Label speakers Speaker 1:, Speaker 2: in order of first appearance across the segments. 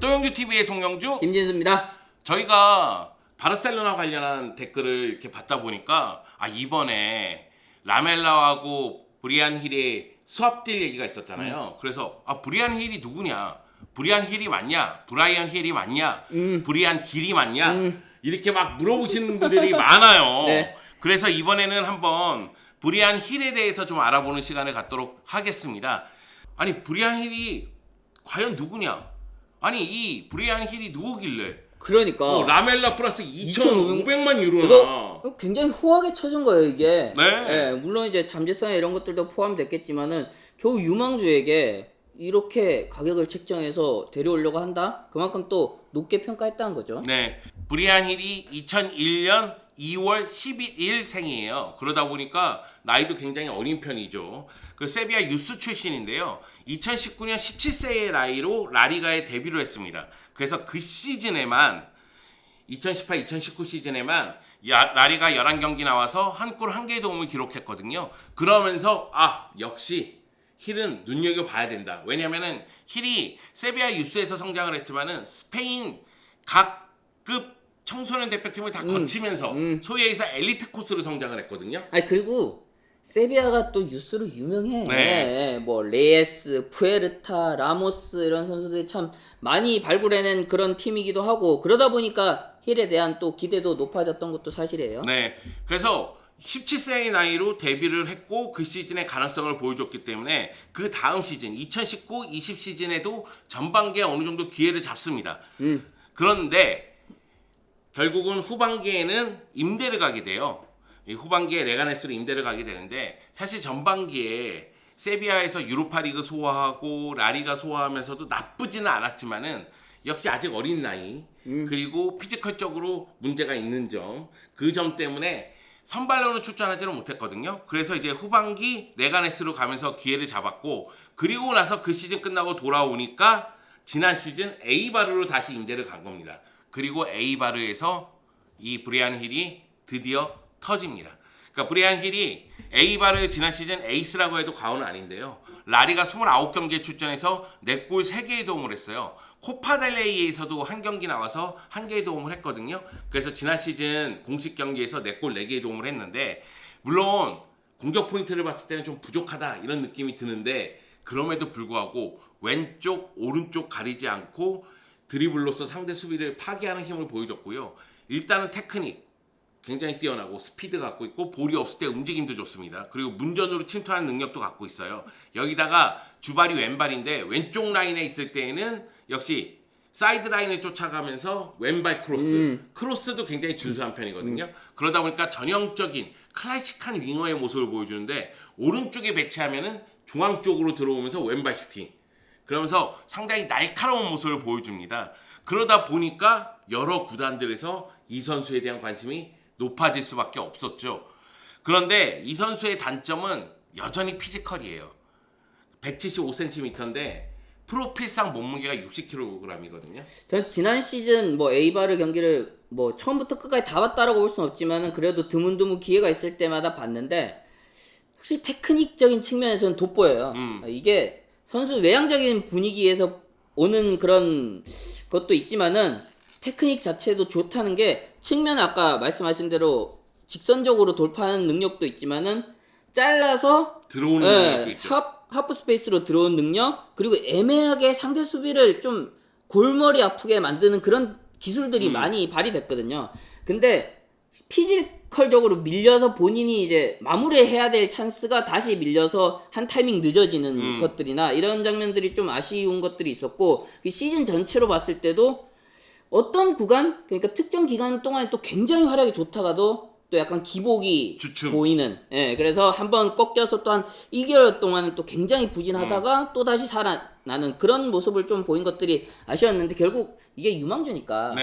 Speaker 1: 송영주 TV의 송영주
Speaker 2: 김진수입니다.
Speaker 1: 저희가 바르셀로나 관련한 댓글을 이렇게 받다 보니까 이번에 라멜라하고 브리안 힐의 스왑딜 얘기가 있었잖아요. 그래서 브리안 힐이 누구냐? 브리안 힐이 맞냐? 브라이언 힐이 맞냐? 브리안 길이 맞냐? 이렇게 막 물어보시는 분들이 많아요.
Speaker 2: 네.
Speaker 1: 그래서 이번에는 한번 브리안 힐에 대해서 좀 알아보는 시간을 갖도록 하겠습니다. 아니 브리안 힐이 과연 누구냐? 아니 이 브리안 힐이 누구길래
Speaker 2: 그러니까
Speaker 1: 라멜라 플러스 2,500만 유로나
Speaker 2: 이거 굉장히 후하게 쳐준 거예요 이게.
Speaker 1: 네.
Speaker 2: 물론 이제 잠재성 이런 것들도 포함됐겠지만은 겨우 유망주에게 이렇게 가격을 책정해서 데려오려고 한다? 그만큼 또 높게 평가했다는 거죠.
Speaker 1: 네. 브리안 힐이 2001년 2월 11일 생이에요. 그러다 보니까 나이도 굉장히 어린 편이죠. 그 세비야 유스 출신인데요. 2019년 17세의 나이로 라리가에 데뷔를 했습니다. 그래서 그 시즌에만 2018-2019 시즌에만 라리가 11경기 나와서 한 골 1개의 도움을 기록했거든요. 그러면서 역시 힐은 눈여겨봐야 된다. 왜냐면은 힐이 세비야 유스에서 성장을 했지만은 스페인 각급 청소년 대표팀을 다 거치면서 소위 해서 엘리트 코스로 성장을 했거든요.
Speaker 2: 그리고 세비야가 또 유스로 유명해.
Speaker 1: 네.
Speaker 2: 뭐 레예스, 푸에르타, 라모스 이런 선수들이 참 많이 발굴해낸 그런 팀이기도 하고 그러다 보니까 힐에 대한 또 기대도 높아졌던 것도 사실이에요.
Speaker 1: 네. 그래서 17세의 나이로 데뷔를 했고 그 시즌의 가능성을 보여줬기 때문에 그 다음 시즌 2019-20 시즌에도 전반기에 어느 정도 기회를 잡습니다. 그런데 결국은 후반기에는 임대를 가게 돼요. 이 후반기에 레가네스로 임대를 가게 되는데 사실 전반기에 세비야에서 유로파리그 소화하고 라리가 소화하면서도 나쁘지는 않았지만은 역시 아직 어린 나이 그리고 피지컬적으로 문제가 있는 점 그 점 때문에 선발로는 출전하지는 못했거든요. 그래서 이제 후반기 레가네스로 가면서 기회를 잡았고 그리고 나서 그 시즌 끝나고 돌아오니까 지난 시즌 에이바르로 다시 임대를 간 겁니다. 그리고 에이바르에서 이 브리안 힐이 드디어 터집니다. 그러니까 브리안 힐이 에이바르 지난 시즌 에이스라고 해도 과언은 아닌데요. 라리가 29경기에 출전해서 4골 3개의 도움을 했어요. 코파델레이에서도 한 경기 나와서 1개의 도움을 했거든요. 그래서 지난 시즌 공식 경기에서 4골 4개의 도움을 했는데 물론 공격 포인트를 봤을 때는 좀 부족하다 이런 느낌이 드는데 그럼에도 불구하고 왼쪽 오른쪽 가리지 않고 드리블로서 상대 수비를 파괴하는 힘을 보여줬고요. 일단은 테크닉 굉장히 뛰어나고 스피드 갖고 있고 볼이 없을 때 움직임도 좋습니다. 그리고 문전으로 침투하는 능력도 갖고 있어요. 여기다가 주발이 왼발인데 왼쪽 라인에 있을 때에는 역시 사이드 라인을 쫓아가면서 왼발 크로스도 굉장히 준수한 편이거든요. 그러다 보니까 전형적인 클래식한 윙어의 모습을 보여주는데 오른쪽에 배치하면은 중앙 쪽으로 들어오면서 왼발 슈팅 그러면서 상당히 날카로운 모습을 보여줍니다. 그러다 보니까 여러 구단들에서 이 선수에 대한 관심이 높아질 수밖에 없었죠. 그런데 이 선수의 단점은 여전히 피지컬이에요. 175cm인데 프로필상 몸무게가 60kg이거든요.
Speaker 2: 전 지난 시즌 에이바르 경기를 처음부터 끝까지 다 봤다라고 볼 수는 없지만은 그래도 드문드문 기회가 있을 때마다 봤는데 확실히 테크닉적인 측면에서는 돋보여요. 이게 선수 외향적인 분위기에서 오는 그런 것도 있지만은 테크닉 자체도 좋다는 게 측면 아까 말씀하신 대로 직선적으로 돌파하는 능력도 있지만은 잘라서
Speaker 1: 들어오는 능력도 있죠.
Speaker 2: 하프 스페이스로 들어온 능력 그리고 애매하게 상대 수비를 좀 골머리 아프게 만드는 그런 기술들이 많이 발휘됐거든요. 근데 피지컬적으로 밀려서 본인이 이제 마무리해야 될 찬스가 다시 밀려서 한 타이밍 늦어지는 것들이나 이런 장면들이 좀 아쉬운 것들이 있었고 그 시즌 전체로 봤을 때도 어떤 구간 그러니까 특정 기간 동안에 또 굉장히 활약이 좋다가도 또 약간 기복이
Speaker 1: 주춤.
Speaker 2: 보이는 그래서 한번 꺾여서 또 한 2개월 동안은 또 굉장히 부진하다가 또 다시 살아나는 그런 모습을 좀 보인 것들이 아쉬웠는데 결국 이게 유망주니까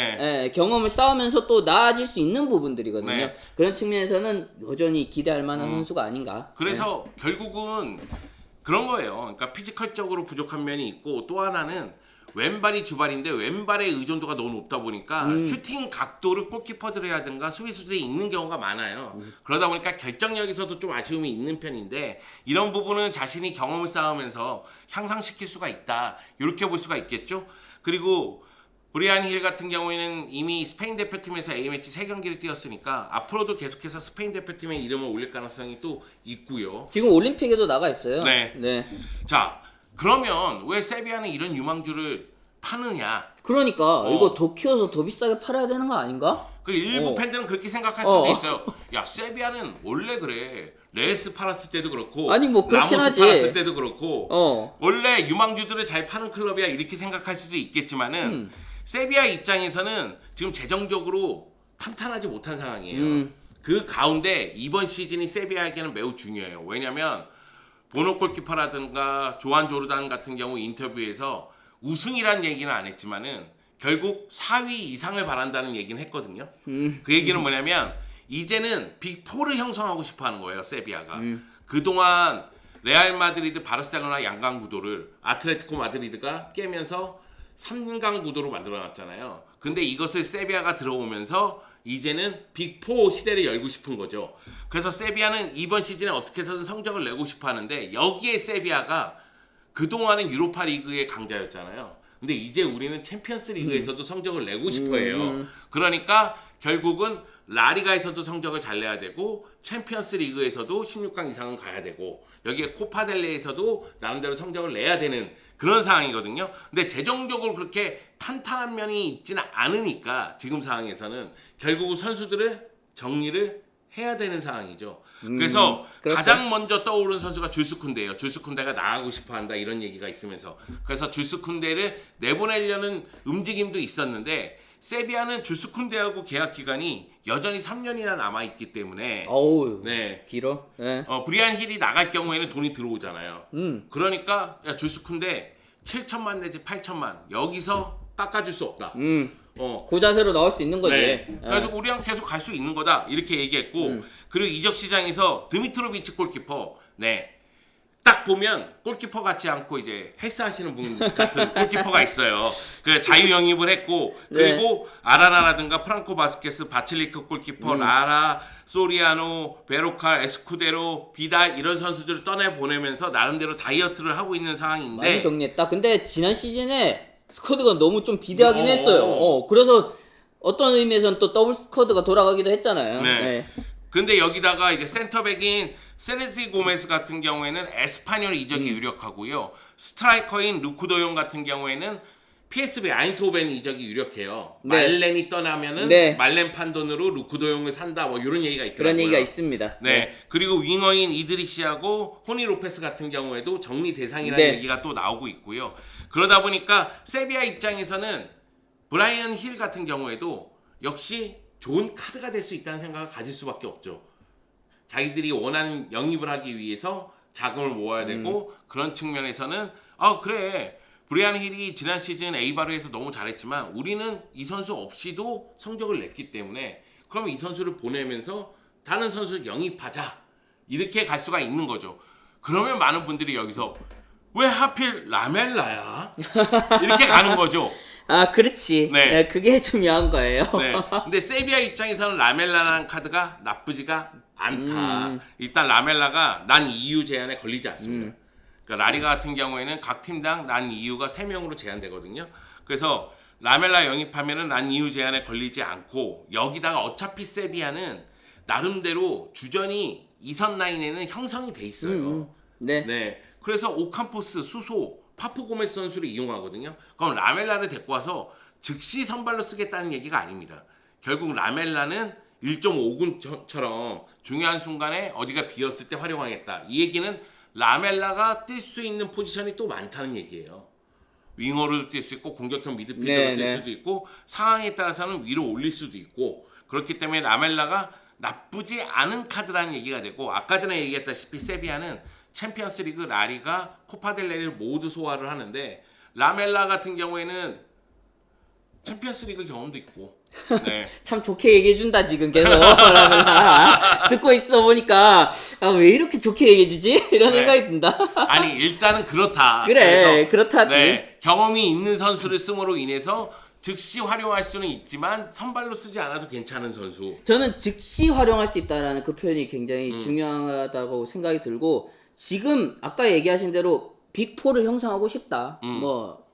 Speaker 2: 경험을 쌓으면서 또 나아질 수 있는 부분들이거든요.
Speaker 1: 네.
Speaker 2: 그런 측면에서는 여전히 기대할 만한 선수가 아닌가.
Speaker 1: 그래서 결국은 그런 거예요. 그러니까 피지컬적으로 부족한 면이 있고 또 하나는 왼발이 주발인데 왼발의 의존도가 너무 높다 보니까 슈팅 각도를 골키퍼들이라든가 수비수들이 있는 경우가 많아요. 그러다 보니까 결정력에서도 좀 아쉬움이 있는 편인데 이런 부분은 자신이 경험을 쌓으면서 향상시킬 수가 있다. 이렇게 볼 수가 있겠죠. 그리고 브리안 힐 같은 경우에는 이미 스페인 대표팀에서 A매치 3경기를 뛰었으니까 앞으로도 계속해서 스페인 대표팀의 이름을 올릴 가능성이 또 있고요.
Speaker 2: 지금 올림픽에도 나가 있어요.
Speaker 1: 네.
Speaker 2: 네.
Speaker 1: 자, 그러면 왜 세비야는 이런 유망주를 파느냐?
Speaker 2: 그러니까 이거 더 키워서 더 비싸게 팔아야 되는 거 아닌가?
Speaker 1: 그 일부 팬들은 그렇게 생각할 수도 있어요. 야, 세비야는 원래 그래. 레스 팔았을 때도 그렇고,
Speaker 2: 아니, 뭐 그렇긴
Speaker 1: 라모스
Speaker 2: 하지.
Speaker 1: 팔았을 때도 그렇고,
Speaker 2: 어.
Speaker 1: 원래 유망주들을 잘 파는 클럽이야 이렇게 생각할 수도 있겠지만은 세비야 입장에서는 지금 재정적으로 탄탄하지 못한 상황이에요. 그 가운데 이번 시즌이 세비야에게는 매우 중요해요. 왜냐면 보노 골키퍼라든가 조한 조르단 같은 경우 인터뷰에서 우승이란 얘기는 안 했지만은 결국 4위 이상을 바란다는 얘기는 했거든요. 그 얘기는 뭐냐면 이제는 빅4를 형성하고 싶어 하는 거예요, 세비야가. 그동안 레알 마드리드, 바르셀로나 양강 구도를 아틀레티코 마드리드가 깨면서 3강 구도로 만들어놨잖아요. 근데 이것을 세비야가 들어오면서 이제는 빅4 시대를 열고 싶은 거죠. 그래서 세비야는 이번 시즌에 어떻게 해서든 성적을 내고 싶어 하는데 여기에 세비야가 그동안은 유로파 리그의 강자였잖아요. 근데 이제 우리는 챔피언스 리그에서도 성적을 내고 싶어 해요. 그러니까 결국은 라리가에서도 성적을 잘 내야 되고 챔피언스 리그에서도 16강 이상은 가야 되고 여기에 코파델레에서도 나름대로 성적을 내야 되는 그런 상황이거든요. 근데 재정적으로 그렇게 탄탄한 면이 있지는 않으니까 지금 상황에서는 결국 선수들을 정리를 해야 되는 상황이죠. 그래서
Speaker 2: 그렇죠.
Speaker 1: 가장 먼저 떠오르는 선수가 줄스 쿤데예요. 줄스 쿤데가 나가고 싶어한다 이런 얘기가 있으면서 그래서 줄스 쿤데를 내보내려는 움직임도 있었는데 세비야는 줄스 쿤데하고 계약 기간이 여전히 3년이나 남아 있기 때문에
Speaker 2: 어우.
Speaker 1: 네.
Speaker 2: 길어. 네.
Speaker 1: 브리안 힐이 나갈 경우에는 돈이 들어오잖아요. 그러니까 야 줄스 쿤데 7천만 내지 8천만 여기서 깎아줄 수 없다.
Speaker 2: 그 자세로 나올 수 있는 거지.
Speaker 1: 네.
Speaker 2: 예.
Speaker 1: 그래서 우리랑 계속 갈 수 있는 거다 이렇게 얘기했고 그리고 이적 시장에서 드미트로비치 골키퍼 딱 보면 골키퍼 같지 않고 이제 헬스 하시는 분 같은 골키퍼가 있어요. 그 자유 영입을 했고 그리고 아라라라든가 프랑코 바스케스, 바칠리크 골키퍼, 라라, 소리아노, 베로칼, 에스쿠데로, 비달 이런 선수들을 떠내 보내면서 나름대로 다이어트를 하고 있는 상황인데
Speaker 2: 많이 정리했다. 근데 지난 시즌에 스쿼드가 너무 좀 비대하긴 했어요. 그래서 어떤 의미에서는 또 더블 스쿼드가 돌아가기도 했잖아요.
Speaker 1: 네.
Speaker 2: 네.
Speaker 1: 근데 여기다가 이제 센터백인 세레시 고메스 같은 경우에는 에스파뇰 이적이 유력하고요. 스트라이커인 루크도용 같은 경우에는 PSV 아인토벤 이적이 유력해요.
Speaker 2: 네.
Speaker 1: 말렌이 떠나면은
Speaker 2: 네.
Speaker 1: 말렌 판돈으로 루크도용을 산다 뭐 이런 얘기가 있더라고요.
Speaker 2: 그런 얘기가 있습니다.
Speaker 1: 네. 그리고 윙어인 이드리시하고 호니 로페스 같은 경우에도 정리 대상이라는
Speaker 2: 네.
Speaker 1: 얘기가 또 나오고 있고요. 그러다 보니까 세비야 입장에서는 브라이언 힐 같은 경우에도 역시 좋은 카드가 될 수 있다는 생각을 가질 수밖에 없죠. 자기들이 원하는 영입을 하기 위해서 자금을 모아야 되고 그런 측면에서는 그래 브리안 힐이 지난 시즌 에이바르에서 너무 잘했지만 우리는 이 선수 없이도 성적을 냈기 때문에 그럼 이 선수를 보내면서 다른 선수를 영입하자 이렇게 갈 수가 있는 거죠. 그러면 많은 분들이 여기서 왜 하필 라멜라야? 이렇게 가는 거죠.
Speaker 2: 아, 그렇지.
Speaker 1: 네.
Speaker 2: 네, 그게 중요한 거예요.
Speaker 1: 네. 근데 세비야 입장에서는 라멜라라는 카드가 나쁘지가 않다. 일단 라멜라가 난 EU 제한에 걸리지 않습니다. 그러니까 라리가 같은 경우에는 각 팀당 난 EU가 3명으로 제한되거든요. 그래서 라멜라 영입하면은 난 EU 제한에 걸리지 않고 여기다가 어차피 세비야는 나름대로 주전이 2선 라인에는 형성이 돼 있어요.
Speaker 2: 네.
Speaker 1: 네. 그래서 오캄포스, 수소, 파푸고메스 선수를 이용하거든요. 그럼 라멜라를 데리고 와서 즉시 선발로 쓰겠다는 얘기가 아닙니다. 결국 라멜라는 1.5군처럼 중요한 순간에 어디가 비었을 때 활용하겠다. 이 얘기는 라멜라가 뛸 수 있는 포지션이 또 많다는 얘기예요. 윙어로도 뛸 수 있고 공격형 미드필더로 뛸 수도 있고 상황에 따라서는 위로 올릴 수도 있고 그렇기 때문에 라멜라가 나쁘지 않은 카드라는 얘기가 되고 아까 전에 얘기했다시피 세비야는 챔피언스리그, 라리가, 코파델레를 모두 소화를 하는데 라멜라 같은 경우에는 챔피언스리그 경험도 있고 네.
Speaker 2: 참 좋게 얘기해준다 지금 계속. 듣고 있어 보니까 왜 이렇게 좋게 얘기해주지? 이런
Speaker 1: 네.
Speaker 2: 생각이 든다.
Speaker 1: 아니 일단은 그렇다.
Speaker 2: 그래,
Speaker 1: 그래서,
Speaker 2: 그렇다지.
Speaker 1: 네, 경험이 있는 선수를 씀으로 인해서 즉시 활용할 수는 있지만 선발로 쓰지 않아도 괜찮은 선수.
Speaker 2: 저는 즉시 활용할 수 있다라는 그 표현이 굉장히 중요하다고 생각이 들고, 지금 아까 얘기하신 대로 빅4를 형성하고 싶다. 뭐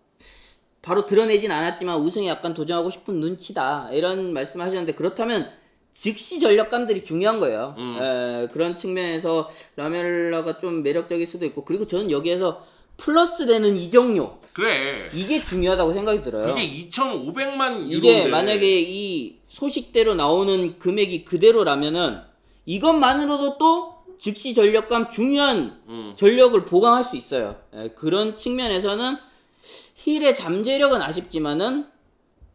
Speaker 2: 바로 드러내진 않았지만 우승에 약간 도전하고 싶은 눈치다 이런 말씀을 하셨는데 그렇다면 즉시 전력감들이 중요한 거예요. 그런 측면에서 라멜라가 좀 매력적일 수도 있고 그리고 저는 여기에서 플러스 되는 이적료
Speaker 1: 그래.
Speaker 2: 이게 중요하다고 생각이 들어요.
Speaker 1: 그게 2,500만
Speaker 2: 이게
Speaker 1: 유로인데.
Speaker 2: 만약에 이 소식대로 나오는 금액이 그대로라면은 이것만으로도 또 즉시 전력감 중요한 전력을 보강할 수 있어요. 그런 측면에서는 힐의 잠재력은 아쉽지만은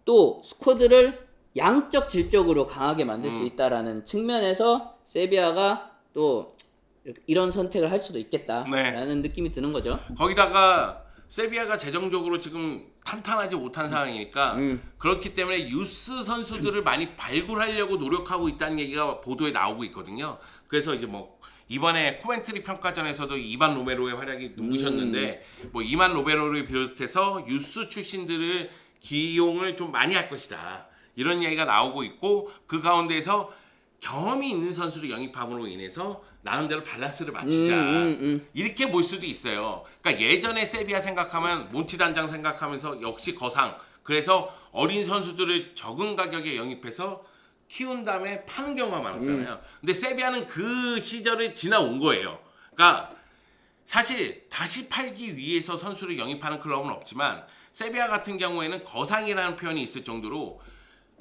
Speaker 2: 또 스쿼드를 양적 질적으로 강하게 만들 수 있다라는 측면에서 세비야가 또 이런 선택을 할 수도 있겠다라는 느낌이 드는 거죠.
Speaker 1: 거기다가 세비야가 재정적으로 지금 탄탄하지 못한 상황이니까 그렇기 때문에 유스 선수들을 많이 발굴하려고 노력하고 있다는 얘기가 보도에 나오고 있거든요. 그래서 이제 뭐 이번에 코멘트리 평가전에서도 이반 로메로의 활약이 눈부셨는데 뭐 이반 로메로를 비롯해서 유스 출신들을 기용을 좀 많이 할 것이다. 이런 얘기가 나오고 있고 그 가운데서 경험이 있는 선수를 영입함으로 인해서 나름대로 밸런스를 맞추자 이렇게 볼 수도 있어요. 그러니까 예전에 세비야 생각하면 몬치 단장 생각하면서 역시 거상 그래서 어린 선수들을 적은 가격에 영입해서 키운 다음에 파는 경우가 많았잖아요. 근데 세비야는 그 시절을 지나온 거예요. 그러니까 사실 다시 팔기 위해서 선수를 영입하는 클럽은 없지만 세비야 같은 경우에는 거상이라는 표현이 있을 정도로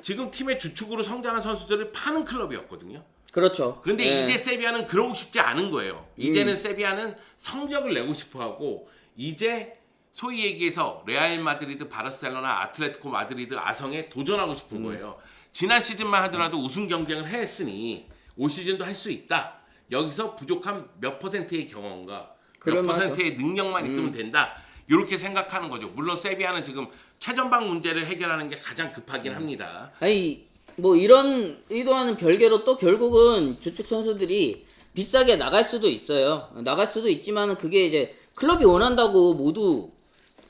Speaker 1: 지금 팀의 주축으로 성장한 선수들을 파는 클럽이었거든요.
Speaker 2: 그렇죠.
Speaker 1: 근데 이제 세비야는 그러고 싶지 않은 거예요. 이제는 세비야는 성적을 내고 싶어하고 이제 소위 얘기해서 레알 마드리드, 바르셀로나, 아틀레티코 마드리드, 아성에 도전하고 싶은 거예요. 지난 시즌만 하더라도 우승 경쟁을 했으니 올 시즌도 할 수 있다. 여기서 부족한 몇 퍼센트의 경험과 몇 퍼센트의 능력만 있으면 된다. 이렇게 생각하는 거죠. 물론 세비야는 지금 최전방 문제를 해결하는 게 가장 급하긴 합니다.
Speaker 2: 아니 뭐 이런 의도와는 별개로 또 결국은 주축 선수들이 비싸게 나갈 수도 있어요. 나갈 수도 있지만은 그게 이제 클럽이 원한다고 모두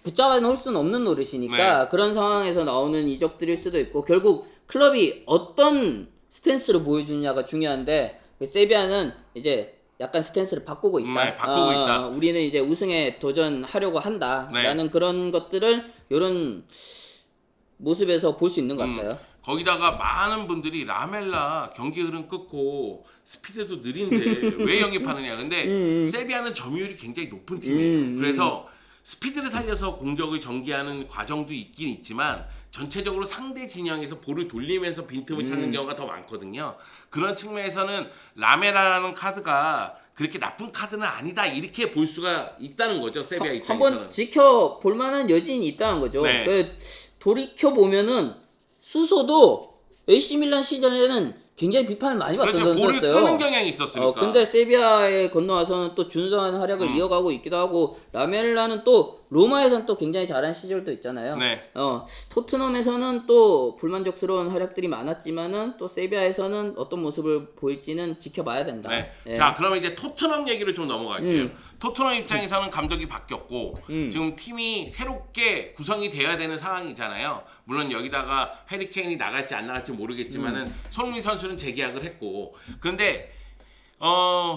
Speaker 2: 붙잡아 놓을 수는 없는 노릇이니까 그런 상황에서 나오는 이적들일 수도 있고 결국 클럽이 어떤 스탠스를 보여주느냐가 중요한데 세비야는 이제 약간 스탠스를 바꾸고 있다.
Speaker 1: 바꾸고 있다.
Speaker 2: 우리는 이제 우승에 도전하려고 한다라는 그런 것들을 이런 모습에서 볼 수 있는 것 같아요.
Speaker 1: 거기다가 많은 분들이 라멜라 경기 흐름 끊고 스피드도 느린데 왜 영입하느냐. 근데 세비야는 점유율이 굉장히 높은 팀이에요. 그래서 스피드를 살려서 공격을 전개하는 과정도 있긴 있지만 전체적으로 상대 진영에서 볼을 돌리면서 빈틈을 찾는 경우가 더 많거든요. 그런 측면에서는 라메라라는 카드가 그렇게 나쁜 카드는 아니다 이렇게 볼 수가 있다는 거죠. 세비야 입장에서는.
Speaker 2: 한번 지켜볼 만한 여진이 있다는 거죠. 돌이켜 보면은 수소도 AC 밀란 시절에는 굉장히 비판을 많이 받던 선수였어요.
Speaker 1: 볼을 끄는 경향이 있었으니까.
Speaker 2: 근데 세비야에 건너와서는 또 준수한 활약을 이어가고 있기도 하고 라멜라는 또 로마에서는 또 굉장히 잘한 시절도 있잖아요. 토트넘에서는 또 불만족스러운 활약들이 많았지만은 또 세비야에서는 어떤 모습을 보일지는 지켜봐야 된다.
Speaker 1: 자, 그러면 이제 토트넘 얘기를 좀 넘어갈게요. 토트넘 입장에서는 감독이 바뀌었고 지금 팀이 새롭게 구성이 돼야 되는 상황이잖아요. 물론 여기다가 해리 케인이 나갈지 안 나갈지 모르겠지만은 손흥민 선수는 재계약을 했고 그런데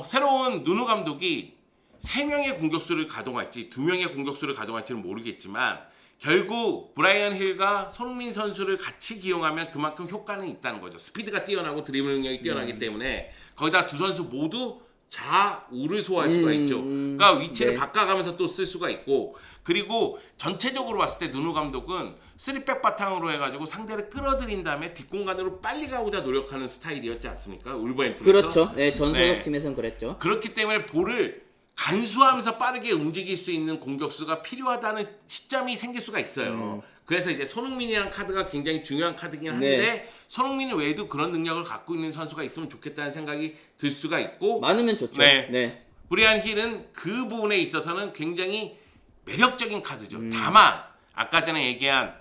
Speaker 1: 새로운 누누 감독이 3명의 공격수를 가동할지 2명의 공격수를 가동할지는 모르겠지만 결국 브라이언 힐과 손흥민 선수를 같이 기용하면 그만큼 효과는 있다는 거죠. 스피드가 뛰어나고 드리블 능력이 뛰어나기 때문에 거기다 두 선수 모두 좌우를 소화할 수가 있죠. 그러니까 위치를 바꿔가면서 또 쓸 수가 있고 그리고 전체적으로 봤을 때 누누 감독은 3백 바탕으로 해가지고 상대를 끌어들인 다음에 뒷공간으로 빨리 가고자 노력하는 스타일이었지 않습니까? 울버햄튼에서.
Speaker 2: 그렇죠. 전소속 팀에서는 그랬죠.
Speaker 1: 그렇기 때문에 볼을 간수하면서 빠르게 움직일 수 있는 공격수가 필요하다는 시점이 생길 수가 있어요. 그래서 이제 손흥민이라는 카드가 굉장히 중요한 카드긴 한데 손흥민 외에도 그런 능력을 갖고 있는 선수가 있으면 좋겠다는 생각이 들 수가 있고
Speaker 2: 많으면 좋죠.
Speaker 1: 브리안 힐은 그 부분에 있어서는 굉장히 매력적인 카드죠. 다만 아까 전에 얘기한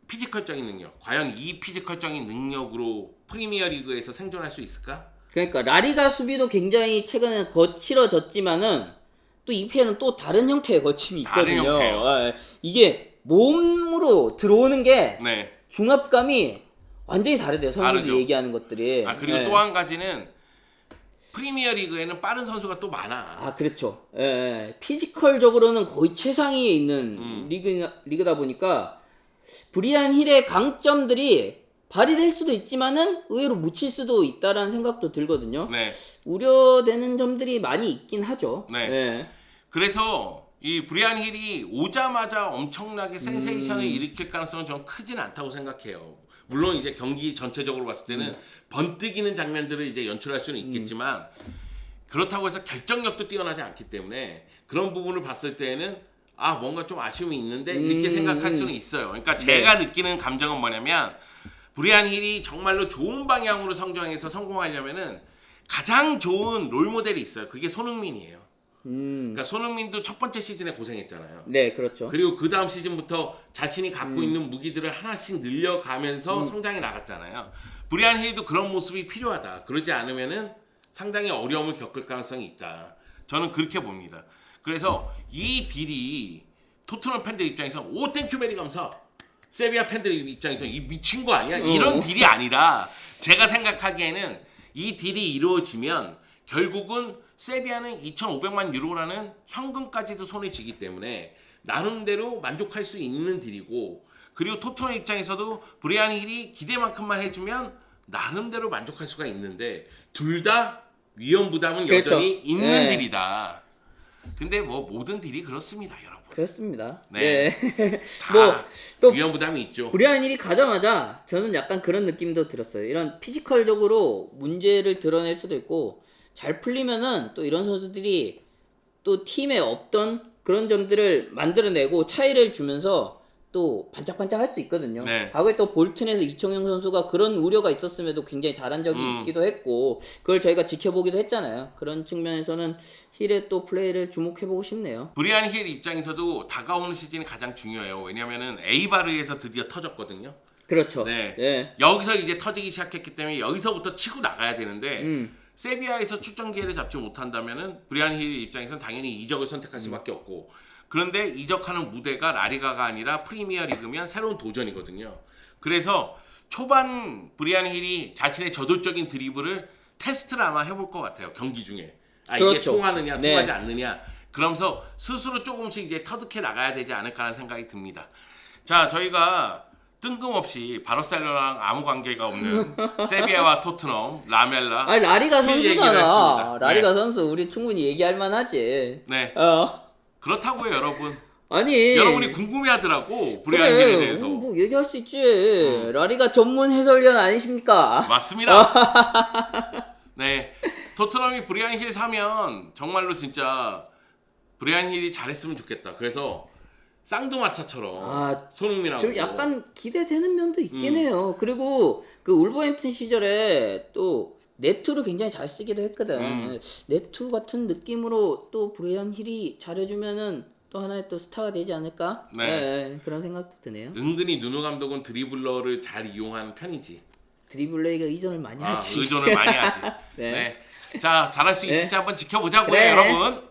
Speaker 1: 피지컬적인 능력 과연 이 피지컬적인 능력으로 프리미어리그에서 생존할 수 있을까?
Speaker 2: 그러니까 라리가 수비도 굉장히 최근에 거칠어졌지만은 또 EPL은 또 다른 형태의 거침이 있거든요. 이게 몸으로 들어오는 게 중압감이 완전히 다르대요. 선수들이 얘기하는 것들이.
Speaker 1: 그리고 또 한 가지는 프리미어리그에는 빠른 선수가 또 많아.
Speaker 2: 그렇죠. 피지컬적으로는 거의 최상위에 있는 리그다 보니까 브리안 힐의 강점들이 발휘될 수도 있지만은 의외로 묻힐 수도 있다라는 생각도 들거든요.
Speaker 1: 네.
Speaker 2: 우려되는 점들이 많이 있긴 하죠.
Speaker 1: 네. 그래서 이 브리안 힐이 오자마자 엄청나게 센세이션을 일으킬 가능성은 좀 크진 않다고 생각해요. 물론 이제 경기 전체적으로 봤을 때는 번뜩이는 장면들을 이제 연출할 수는 있겠지만 그렇다고 해서 결정력도 뛰어나지 않기 때문에 그런 부분을 봤을 때에는 아 뭔가 좀 아쉬움이 있는데 이렇게 생각할 수는 있어요. 그러니까 제가 느끼는 감정은 뭐냐면 브리안 힐이 정말로 좋은 방향으로 성장해서 성공하려면은 가장 좋은 롤 모델이 있어요. 그게 손흥민이에요. 그러니까 손흥민도 첫 번째 시즌에 고생했잖아요.
Speaker 2: 네, 그렇죠.
Speaker 1: 그리고 그 다음 시즌부터 자신이 갖고 있는 무기들을 하나씩 늘려가면서 성장해 나갔잖아요. 브리안 힐도 그런 모습이 필요하다. 그러지 않으면은 상당히 어려움을 겪을 가능성이 있다. 저는 그렇게 봅니다. 그래서 이 딜이 토트넘 팬들 입장에서 오 땡큐 베리 감사. 세비야 팬들 입장에서 이 미친 거 아니야? 이런 딜이 아니라 제가 생각하기에는 이 딜이 이루어지면 결국은 세비야는 2,500만 유로라는 현금까지도 손에 쥐기 때문에 나름대로 만족할 수 있는 딜이고 그리고 토트넘 입장에서도 브리안 힐이 기대만큼만 해주면 나름대로 만족할 수가 있는데 둘 다 위험 부담은
Speaker 2: 그렇죠.
Speaker 1: 여전히 있는
Speaker 2: 네.
Speaker 1: 딜이다. 근데 뭐 모든 딜이 그렇습니다, 여러분.
Speaker 2: 그렇습니다.
Speaker 1: 네.
Speaker 2: 네.
Speaker 1: 다
Speaker 2: 뭐 또
Speaker 1: 위험 부담이 있죠.
Speaker 2: 브리안 힐이 가자마자 저는 약간 그런 느낌도 들었어요. 이런 피지컬적으로 문제를 드러낼 수도 있고 잘 풀리면은 또 이런 선수들이 또 팀에 없던 그런 점들을 만들어내고 차이를 주면서 또 반짝반짝할 수 있거든요.
Speaker 1: 네.
Speaker 2: 과거에 또 볼튼에서 이청용 선수가 그런 우려가 있었음에도 굉장히 잘한 적이 있기도 했고 그걸 저희가 지켜보기도 했잖아요. 그런 측면에서는 힐의 또 플레이를 주목해보고 싶네요.
Speaker 1: 브리안 힐 입장에서도 다가오는 시즌이 가장 중요해요. 왜냐면은 에이바르에서 드디어 터졌거든요.
Speaker 2: 그렇죠.
Speaker 1: 네.
Speaker 2: 네.
Speaker 1: 여기서 이제 터지기 시작했기 때문에 여기서부터 치고 나가야 되는데 세비야에서 출전 기회를 잡지 못한다면은 브리안 힐 입장에서는 당연히 이적을 선택할 수밖에 없고 그런데 이적하는 무대가 라리가가 아니라 프리미어 리그면 새로운 도전이거든요. 그래서 초반 브리안 힐이 자신의 저돌적인 드리블을 테스트를 아마 해볼 것 같아요. 경기 중에. 아 이게
Speaker 2: 그렇죠.
Speaker 1: 통하느냐
Speaker 2: 네.
Speaker 1: 통하지 않느냐. 그러면서 스스로 조금씩 이제 터득해 나가야 되지 않을까라는 생각이 듭니다. 자 저희가 뜬금없이 바르셀로나랑 아무 관계가 없는 세비야와 토트넘, 라멜라
Speaker 2: 아니 라리가
Speaker 1: 힐 얘기를
Speaker 2: 선수잖아.
Speaker 1: 했습니다.
Speaker 2: 라리가
Speaker 1: 네.
Speaker 2: 선수 우리 충분히 얘기할 만하지.
Speaker 1: 네. 그렇다고요 여러분.
Speaker 2: 아니
Speaker 1: 여러분이 궁금해하더라고 브리안 힐에 대해서.
Speaker 2: 뭐 얘기할 수 있지. 라리가 전문 해설위원 아니십니까?
Speaker 1: 맞습니다. 네, 토트넘이 브리안 힐 사면 정말로 진짜 브리안 힐이 잘했으면 좋겠다. 그래서 쌍두마차처럼 손흥민하고
Speaker 2: 좀 약간 기대되는 면도 있긴 해요. 그리고 그 울버햄튼 시절에 또 네트로 굉장히 잘 쓰기도 했거든. 네트 같은 느낌으로 또 브리안 힐이 잘해주면은 또 하나의 또 스타가 되지 않을까?
Speaker 1: 네.
Speaker 2: 그런 생각도 드네요.
Speaker 1: 은근히 누누 감독은 드리블러를 잘 이용하는 편이지.
Speaker 2: 드리블레이가 의존을 많이 하지.
Speaker 1: 의존을 많이 하지.
Speaker 2: 네.
Speaker 1: 네. 자, 잘할 수 있을지 한번 지켜보자고요,
Speaker 2: 그래.
Speaker 1: 여러분.